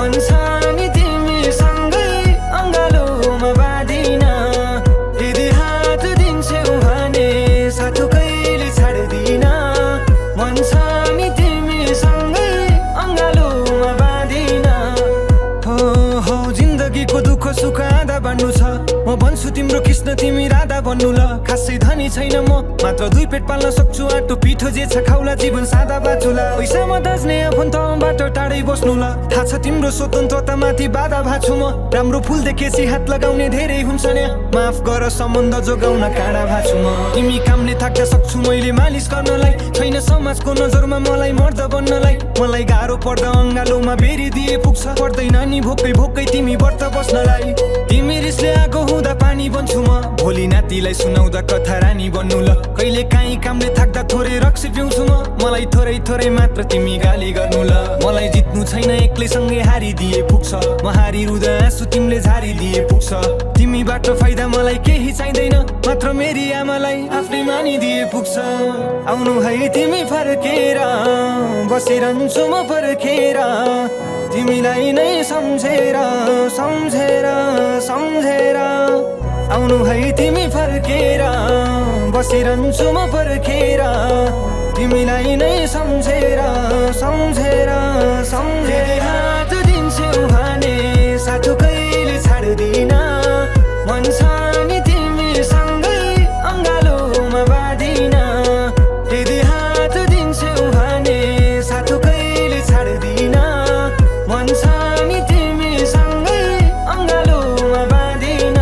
मन छ नि तिमीसँगै अङ्गालोमा बाँधिन यदि हात दिन्छौ भने साथ कहिले छाड्दिन मन छ नि तिमीसँगै अङ्गालोमा बाँधिन हो जिन्दगीको दुःख सुख आधा बाँड्नु छ म भन्छु तिम्रो कृष्ण तिमी राधा बन्नु ल खासै धनी छैन म मात्र दुई पेट पाल्न सक्छु आटो पिठो जे छ खाउला जीवन सादा बाँचुला पैसामा दाज्ने आफन्तबाट टाढै बस्नु ल थाहा छ तिम्रो स्वतन्त्रतामाथि बाधा भाछु म राम्रो फुल देखेपछि हात लगाउने धेरै हुन्छ नि माफ गर सम्बन्ध जोगाउन काँडा भाछु म तिमी कामले थाक्दा सक्छु मैले मालिस गर्नलाई छैन समाजको नजरमा मलाई मर्द बन्नलाई मलाई गाह्रो पर्दा अङ्गालोमा बेरी दिए पुग्छ पर्दैन नि भोकै भोकै तिमी व्रत बस्नलाई तिमी रिसले आगो हुँदा पानी बन्छु म भोलि नातिलाई सुनाउँदा कथा रानी बन्नु ल कहिले काहीँ कामले थाक्दा थोरै रक्सी पिउँछु म मलाई थोरै थोरै मात्र तिमी गाली गर्नु ल मलाई जित्नु छैन एक्लैसँगै हारिदिए पुग्छ म हारिरुँदा आँसु तिमीले झारिदिए पुग्छ तिमीबाट फाइदा मलाई केही चाहिँदैन मात्र मेरी आमालाई आफ्नै मानिदिए पुग्छ आउनु है तिमी फर्केर बसिरहन्छु म पर्खेर तिमीलाई नै सम्झेर सम्झेर सम्झेर आउनु है तिमी फर्केर बसिरहन्छु म पर्खेर तिमीलाई नै सम्झेर सम्झेर सम्झेर हात दिन्छौ भने साथ कहिले छाड्दिन मन छ नि तिमीसँगै अङ्गालोमा बाँधिन यदि हात दिन्छौ भने साथ कहिले छाड्दिन मन छ नि तिमीसँगै अङ्गालोमा बाँधिन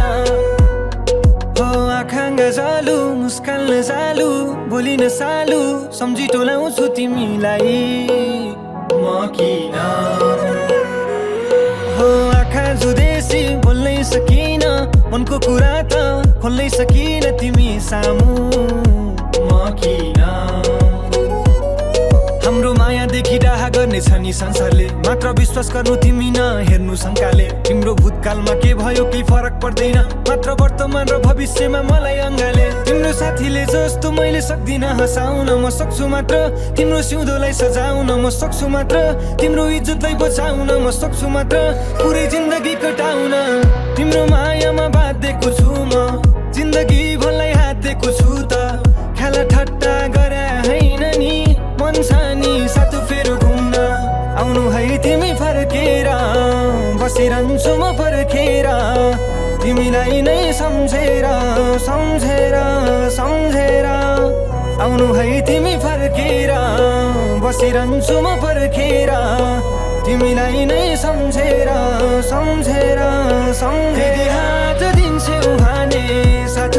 हो आँखाङ्गा जालु मुस्कान जालु बोलिन सालु सम्झी टोलाउँछु तिमीलाई म किन हो आँखा जुदेसी बोल्नै सकिन मनको कुरा त खोल्नै सकिन तिमी सामु म किन हाम्रो मायादेखि डाहा गर्नेछ नि संसारले मात्र विश्वास गर्नु तिमी नहेर्नु शङ्काले तिम्रो भूतकालमा के भयो केही फरक पर्दैन मात्र वर्तमान र भविष्यमा मलाई अङ्गाले तिम्रो साथीले जस्तो मैले सक्दिनँ हँसाउन म सक्छु मात्र तिम्रो सिउँदोलाई सजाउन म सक्छु मात्र तिम्रो इज्जतलाई बचाउन म सक्छु मात्र पुरै जिन्दगी कटाउन तिम्रो मायामा बाँधेको छु म जिन्दगी भरलाई हातेको छु त खेला ठट्टा गरे होइन नि मन छ नि साथ फेरि घुम्न आउनु है तिमी फर्केर बसिरहन्छु म पर्खेर तिमीलाई नै सम्झेर सम्झेर सम्झेर आउनु है तिमी फर्केर बसिरहन्छु म पर्खेर तिमीलाई नै सम्झेर सम्झेर सम्झेर हात दिन्छौ भने साथ